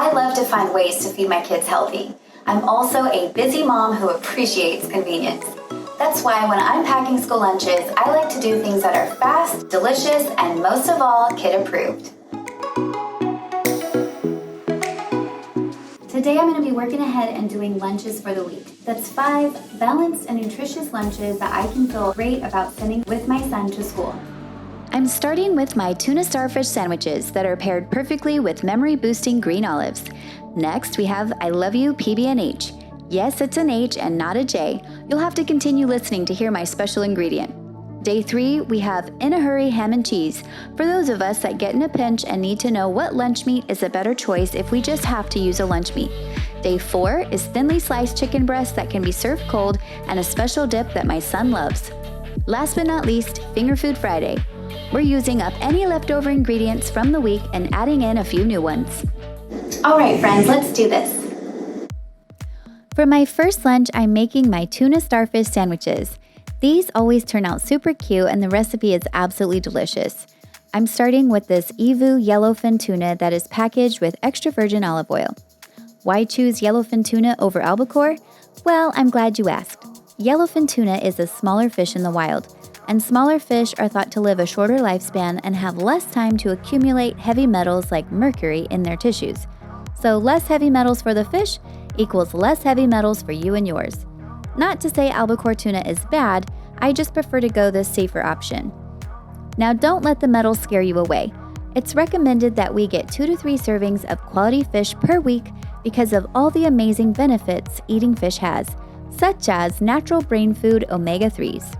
I love to find ways to feed my kids healthy. I'm also a busy mom who appreciates convenience. That's why when I'm packing school lunches, I like to do things that are fast, delicious, and most of all, kid-approved. Today I'm going to be working ahead and doing lunches for the week. That's 5 balanced and nutritious lunches that I can feel great about sending with my son to school. I'm starting with my Tuna Starfish sandwiches that are paired perfectly with memory-boosting green olives. Next, we have I Love You PBNH. Yes, it's an H and not a J. You'll have to continue listening to hear my special ingredient. Day 3, we have In a Hurry ham and cheese, for those of us that get in a pinch and need to know what lunch meat is a better choice if we just have to use a lunch meat. Day 4 is thinly sliced chicken breast that can be served cold and a special dip that my son loves. Last but not least, Finger Food Friday. We're using up any leftover ingredients from the week and adding in a few new ones. All right, friends, let's do this. For my first lunch, I'm making my Tuna Starfish sandwiches. These always turn out super cute and the recipe is absolutely delicious. I'm starting with this Evu yellowfin tuna that is packaged with extra virgin olive oil. Why choose yellowfin tuna over albacore? Well, I'm glad you asked. Yellowfin tuna is a smaller fish in the wild, and smaller fish are thought to live a shorter lifespan and have less time to accumulate heavy metals like mercury in their tissues. So less heavy metals for the fish equals less heavy metals for you and yours. Not to say albacore tuna is bad, I just prefer to go this safer option. Now don't let the metals scare you away. It's recommended that we get 2 to 3 servings of quality fish per week because of all the amazing benefits eating fish has, such as natural brain food omega-3s.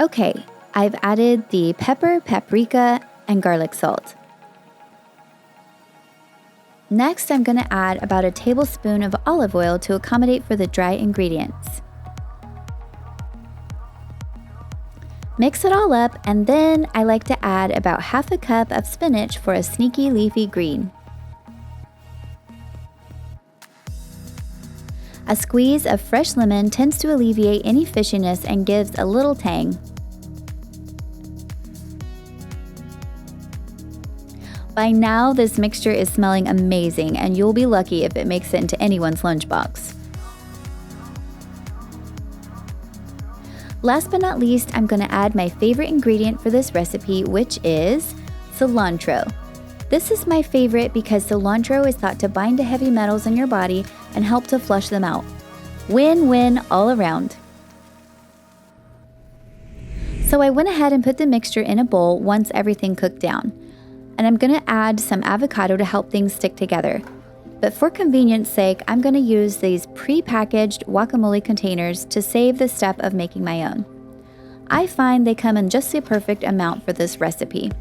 Okay, I've added the pepper, paprika, and garlic salt. Next, I'm going to add about a tablespoon of olive oil to accommodate for the dry ingredients. Mix it all up, and then I like to add about half a cup of spinach for a sneaky leafy green. A squeeze of fresh lemon tends to alleviate any fishiness and gives a little tang. By now, this mixture is smelling amazing, and you'll be lucky if it makes it into anyone's lunchbox. Last but not least, I'm going to add my favorite ingredient for this recipe, which is cilantro. This is my favorite because cilantro is thought to bind to heavy metals in your body and help to flush them out. Win-win all around. So I went ahead and put the mixture in a bowl once everything cooked down. And I'm going to add some avocado to help things stick together. But for convenience sake, I'm going to use these pre-packaged guacamole containers to save the step of making my own. I find they come in just the perfect amount for this recipe.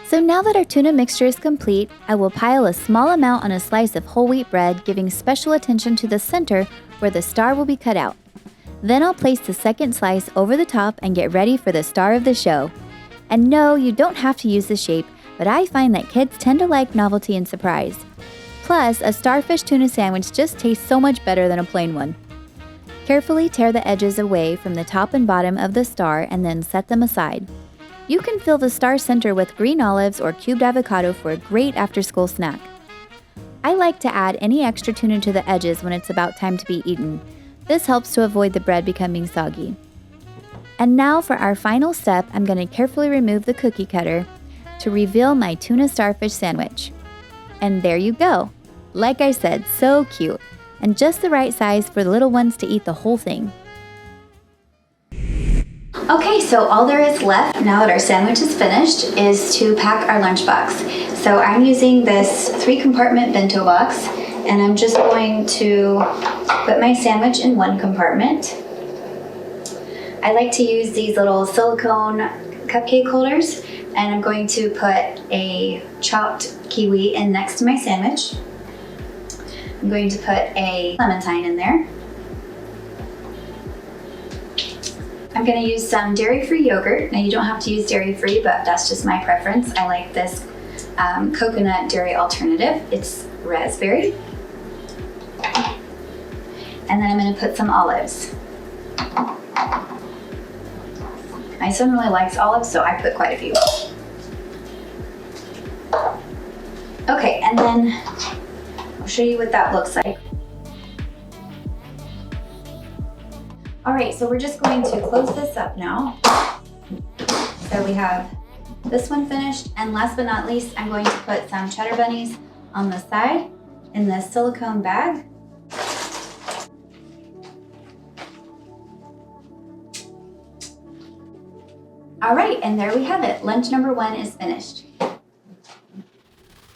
So now that our tuna mixture is complete, I will pile a small amount on a slice of whole wheat bread, giving special attention to the center where the star will be cut out. Then I'll place the second slice over the top and get ready for the star of the show. And no, you don't have to use the shape, but I find that kids tend to like novelty and surprise. Plus, a starfish tuna sandwich just tastes so much better than a plain one. Carefully tear the edges away from the top and bottom of the star and then set them aside. You can fill the star center with green olives or cubed avocado for a great after-school snack. I like to add any extra tuna to the edges when it's about time to be eaten. This helps to avoid the bread becoming soggy. And now for our final step, I'm going to carefully remove the cookie cutter to reveal my tuna starfish sandwich. And there you go. Like I said, so cute, and just the right size for the little ones to eat the whole thing. Okay, so all there is left now that our sandwich is finished is to pack our lunchbox. So I'm using this 3-compartment bento box, and I'm just going to put my sandwich in one compartment. I like to use these little silicone cupcake holders, and I'm going to put a chopped kiwi in next to my sandwich. I'm going to put a clementine in there. I'm gonna use some dairy-free yogurt. Now you don't have to use dairy-free, but that's just my preference. I like this coconut dairy alternative. It's raspberry. And then I'm gonna put some olives. My son really likes olives, so I put quite a few. Okay, and then I'll show you what that looks like. All right, so we're just going to close this up now. So we have this one finished, and last but not least, I'm going to put some cheddar bunnies on the side in this silicone bag. All right, and there we have it. Lunch number 1 is finished.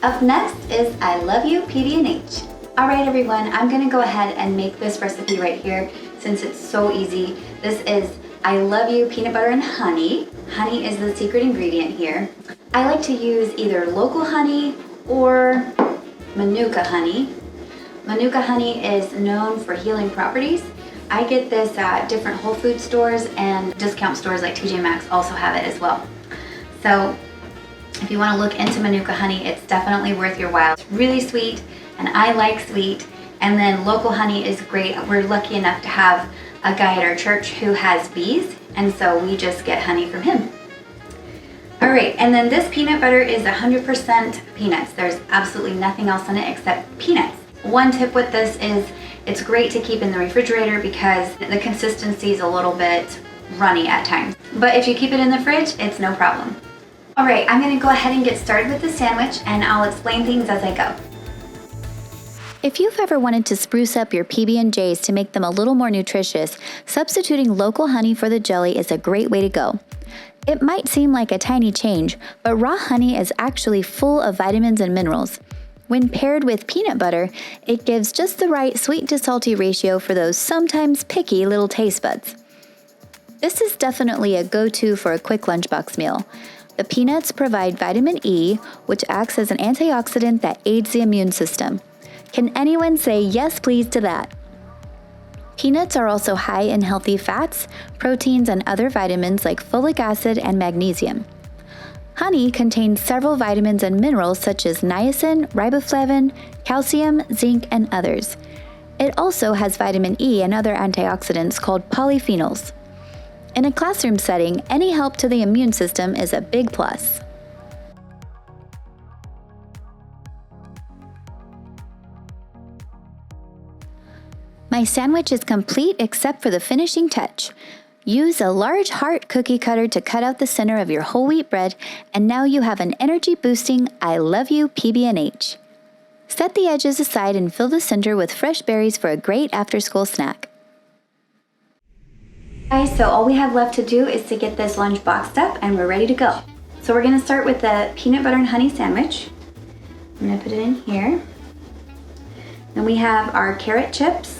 Up next is I Love You PBNH. All right, everyone, I'm gonna go ahead and make this recipe right here since it's so easy. This is I Love You peanut butter and honey. Honey is the secret ingredient here. I like to use either local honey or Manuka honey. Manuka honey is known for healing properties. I get this at different Whole Food stores, and discount stores like TJ Maxx also have it as well. So if you want to look into Manuka honey, it's definitely worth your while. It's really sweet, and I like sweet. And then local honey is great. We're lucky enough to have a guy at our church who has bees, and so we just get honey from him. All right, and then this peanut butter is 100% peanuts. There's absolutely nothing else in it except peanuts. One tip with this is it's great to keep in the refrigerator because the consistency is a little bit runny at times. But if you keep it in the fridge, it's no problem. All right, I'm gonna go ahead and get started with the sandwich, and I'll explain things as I go. If you've ever wanted to spruce up your PB&Js to make them a little more nutritious, substituting local honey for the jelly is a great way to go. It might seem like a tiny change, but raw honey is actually full of vitamins and minerals. When paired with peanut butter, it gives just the right sweet to salty ratio for those sometimes picky little taste buds. This is definitely a go-to for a quick lunchbox meal. The peanuts provide vitamin E, which acts as an antioxidant that aids the immune system. Can anyone say yes please to that? Peanuts are also high in healthy fats, proteins, and other vitamins like folic acid and magnesium. Honey contains several vitamins and minerals such as niacin, riboflavin, calcium, zinc, and others. It also has vitamin E and other antioxidants called polyphenols. In a classroom setting, any help to the immune system is a big plus. My sandwich is complete except for the finishing touch. Use a large heart cookie cutter to cut out the center of your whole wheat bread, and now you have an energy-boosting I Love You PBNH. Set the edges aside and fill the center with fresh berries for a great after-school snack. Guys, so all we have left to do is to get this lunch boxed up, and we're ready to go. So we're gonna start with the peanut butter and honey sandwich. I'm gonna put it in here. Then we have our carrot chips.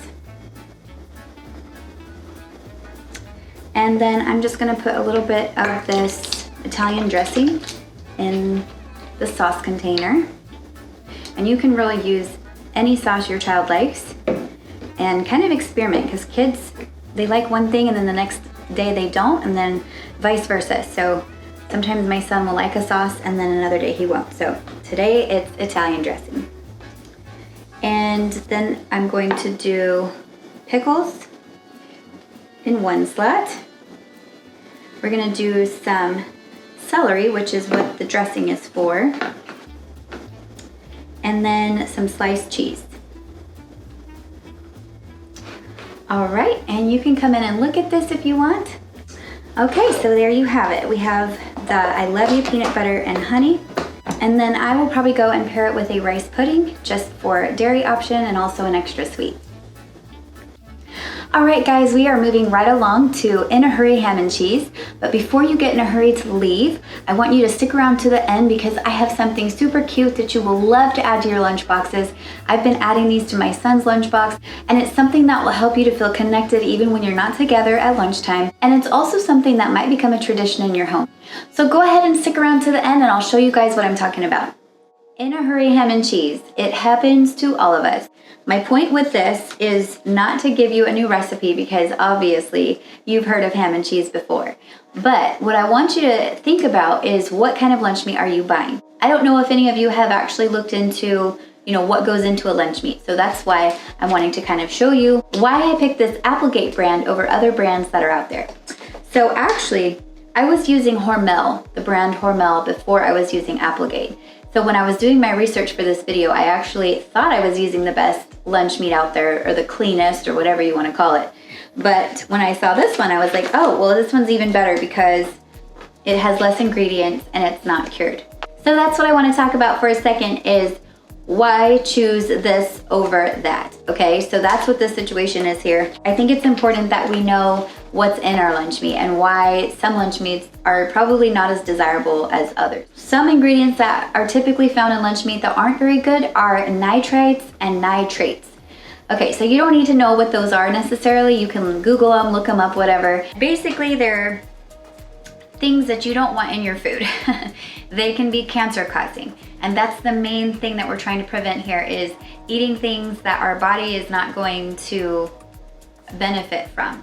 And then I'm just gonna put a little bit of this Italian dressing in the sauce container. And you can really use any sauce your child likes and kind of experiment, because kids, they like one thing and then the next day they don't, and then vice versa. So sometimes my son will like a sauce and then another day he won't. So today it's Italian dressing. And then I'm going to do pickles in one slat. We're gonna do some celery, which is what the dressing is for, and then some sliced cheese. All right, and you can come in and look at this if you want. Okay, so there you have it. We have the I Love You peanut butter and honey, and then I will probably go and pair it with a rice pudding just for a dairy option and also an extra sweet. All right, guys, we are moving right along to In a Hurry ham and cheese. But before you get in a hurry to leave, I want you to stick around to the end because I have something super cute that you will love to add to your lunch boxes. I've been adding these to my son's lunchbox, and it's something that will help you to feel connected even when you're not together at lunchtime. And it's also something that might become a tradition in your home. So go ahead and stick around to the end and I'll show you guys what I'm talking about. In a hurry ham and cheese. It happens to all of us. My point with this is not to give you a new recipe because obviously you've heard of ham and cheese before. But what I want you to think about is what kind of lunch meat are you buying? I don't know if any of you have actually looked into, what goes into a lunch meat. So that's why I'm wanting to kind of show you why I picked this Applegate brand over other brands that are out there. So actually, I was using Hormel, the brand Hormel, before I was using Applegate. So when I was doing my research for this video, I actually thought I was using the best lunch meat out there, or the cleanest, or whatever you want to call it. But when I saw this one, I was like, oh, well, this one's even better because it has less ingredients and it's not cured. So that's what I want to talk about for a second is why choose this over that, okay? So that's what the situation is here. I think it's important that we know what's in our lunch meat and why some lunch meats are probably not as desirable as others. Some ingredients that are typically found in lunch meat that aren't very good are nitrites and nitrates. Okay, so you don't need to know what those are necessarily. You can Google them, look them up, whatever. Basically, they're things that you don't want in your food. They can be cancer causing. And that's the main thing that we're trying to prevent here is eating things that our body is not going to benefit from.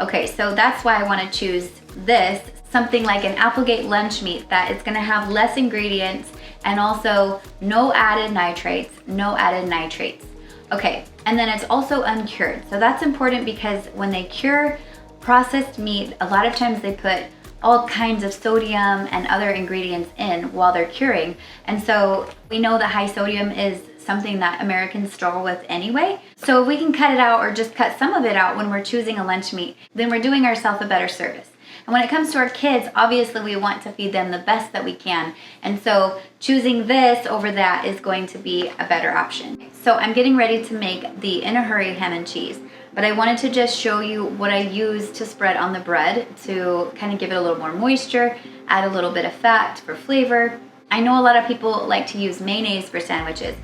Okay, so that's why I want to choose this, something like an Applegate lunch meat that is going to have less ingredients and also no added nitrates, no added nitrates. Okay, and then it's also uncured. So that's important because when they cure processed meat, a lot of times they put all kinds of sodium and other ingredients in while they're curing. And so we know that high sodium is something that Americans struggle with anyway. So if we can cut it out or just cut some of it out when we're choosing a lunch meat, then we're doing ourselves a better service. And when it comes to our kids, obviously we want to feed them the best that we can. And so choosing this over that is going to be a better option. So I'm getting ready to make the In a Hurry ham and cheese. But I wanted to just show you what I use to spread on the bread to kind of give it a little more moisture, add a little bit of fat for flavor. I know a lot of people like to use mayonnaise for sandwiches,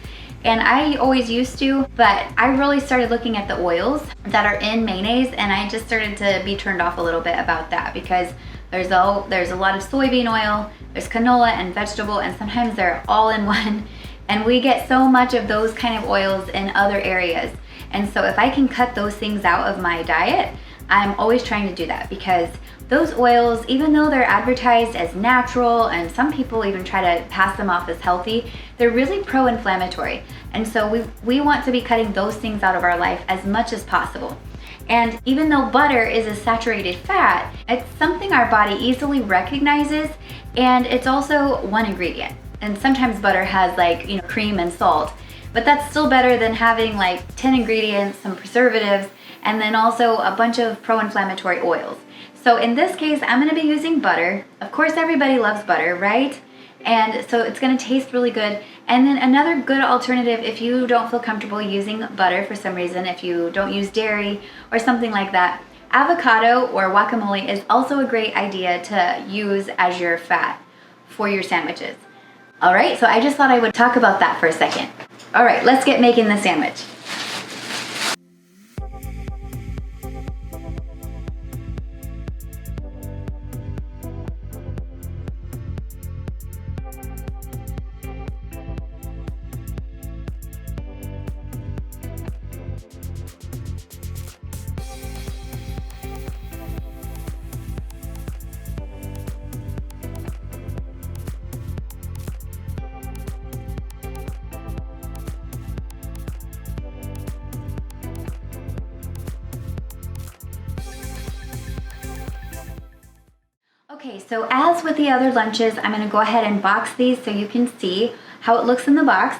and I always used to, but I really started looking at the oils that are in mayonnaise, and I just started to be turned off a little bit about that because there's a lot of soybean oil, there's canola and vegetable, and sometimes they're all in one, and we get so much of those kind of oils in other areas. And so if I can cut those things out of my diet, I'm always trying to do that because those oils, even though they're advertised as natural and some people even try to pass them off as healthy, they're really pro-inflammatory. And so we want to be cutting those things out of our life as much as possible. And even though butter is a saturated fat, it's something our body easily recognizes, and it's also one ingredient. And sometimes butter has cream and salt. But that's still better than having 10 ingredients, some preservatives, and then also a bunch of pro-inflammatory oils. So in this case, I'm gonna be using butter. Of course, everybody loves butter, right? And so it's gonna taste really good. And then another good alternative, if you don't feel comfortable using butter for some reason, if you don't use dairy or something like that, avocado or guacamole is also a great idea to use as your fat for your sandwiches. All right, so I just thought I would talk about that for a second. All right, let's get making the sandwich. Okay, so as with the other lunches, I'm going to go ahead and box these so you can see how it looks in the box.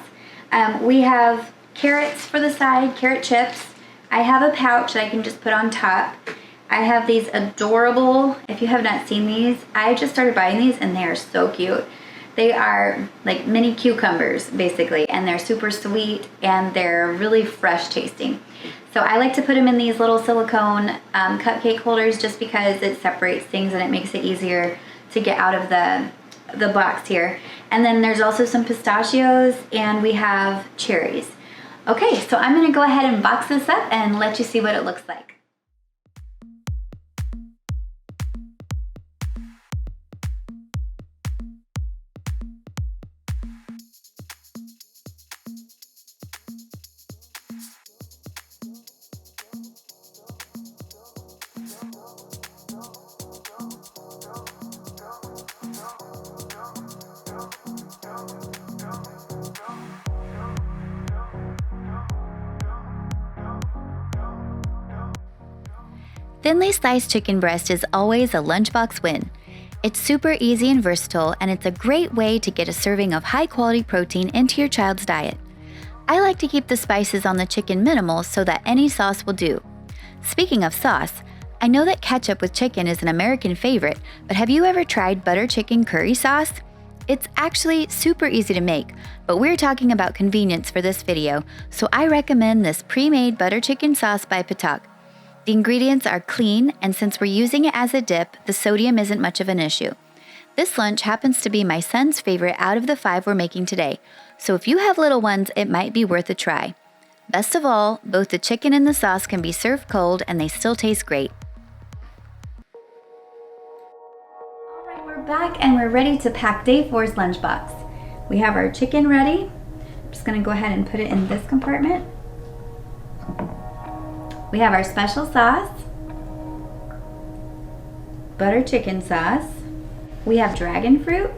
We have carrots for the side, carrot chips. I have a pouch that I can just put on top. I have these adorable, if you have not seen these, I just started buying these and they are so cute. They are like mini cucumbers basically, and they're super sweet and they're really fresh tasting. So I like to put them in these little silicone cupcake holders just because it separates things and it makes it easier to get out of the box here. And then there's also some pistachios and we have cherries. Okay, so I'm gonna go ahead and box this up and let you see what it looks like. thinly sliced chicken breast is always a lunchbox win. It's super easy and versatile, and it's a great way to get a serving of high-quality protein into your child's diet. I like to keep the spices on the chicken minimal so that any sauce will do. Speaking of sauce, I know that ketchup with chicken is an American favorite, but have you ever tried butter chicken curry sauce? It's actually super easy to make, but we're talking about convenience for this video, so I recommend this pre-made butter chicken sauce by Patak. The ingredients are clean, and since we're using it as a dip, the sodium isn't much of an issue. This lunch happens to be my son's favorite out of the 5 we're making today, so if you have little ones, it might be worth a try. Best of all, both the chicken and the sauce can be served cold and they still taste great. All right, we're back and we're ready to pack day 4's lunchbox. We have our chicken ready. I'm just gonna go ahead and put it in this compartment. We have our special sauce, butter chicken sauce. We have dragon fruit,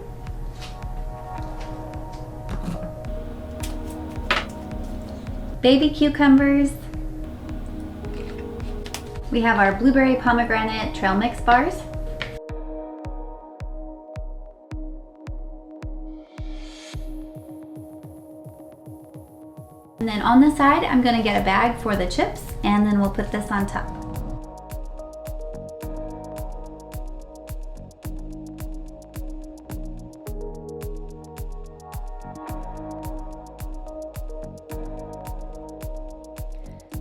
baby cucumbers. We have our blueberry pomegranate trail mix bars. And then on the side, I'm gonna get a bag for the chips, and then we'll put this on top.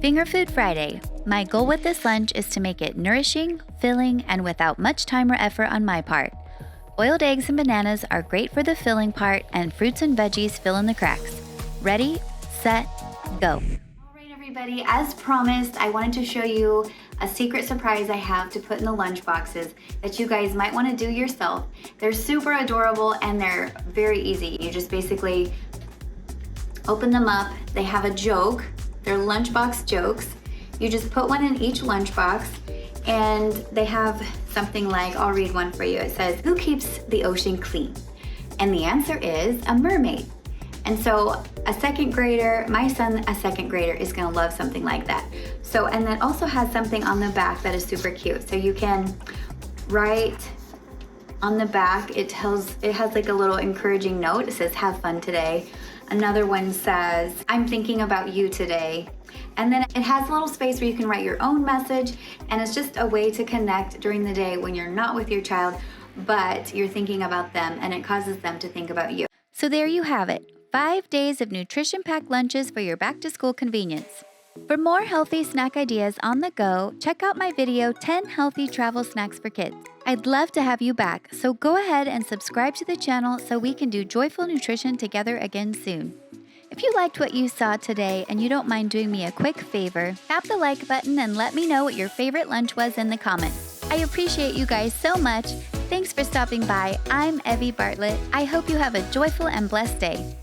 Finger Food Friday. My goal with this lunch is to make it nourishing, filling, and without much time or effort on my part. Boiled eggs and bananas are great for the filling part, and fruits and veggies fill in the cracks. Ready, set, go. All right, everybody, as promised, I wanted to show you a secret surprise I have to put in the lunch boxes that you guys might want to do yourself. They're super adorable and they're very easy. You just basically open them up. They have a joke. They're lunchbox jokes. You just put one in each lunchbox, and they have something like, I'll read one for you. It says, who keeps the ocean clean? And the answer is a mermaid. And so a second grader, my son, a second grader, is gonna love something like that. So, and that also has something on the back that is super cute. So you can write on the back, it has like a little encouraging note. It says, have fun today. Another one says, I'm thinking about you today. And then it has a little space where you can write your own message, and it's just a way to connect during the day when you're not with your child, but you're thinking about them, and it causes them to think about you. So there you have it, 5 days of nutrition-packed lunches for your back-to-school convenience. For more healthy snack ideas on the go, check out my video, 10 Healthy Travel Snacks for Kids. I'd love to have you back, so go ahead and subscribe to the channel so we can do joyful nutrition together again soon. If you liked what you saw today and you don't mind doing me a quick favor, tap the like button and let me know what your favorite lunch was in the comments. I appreciate you guys so much. Thanks for stopping by. I'm Evie Bartlett. I hope you have a joyful and blessed day.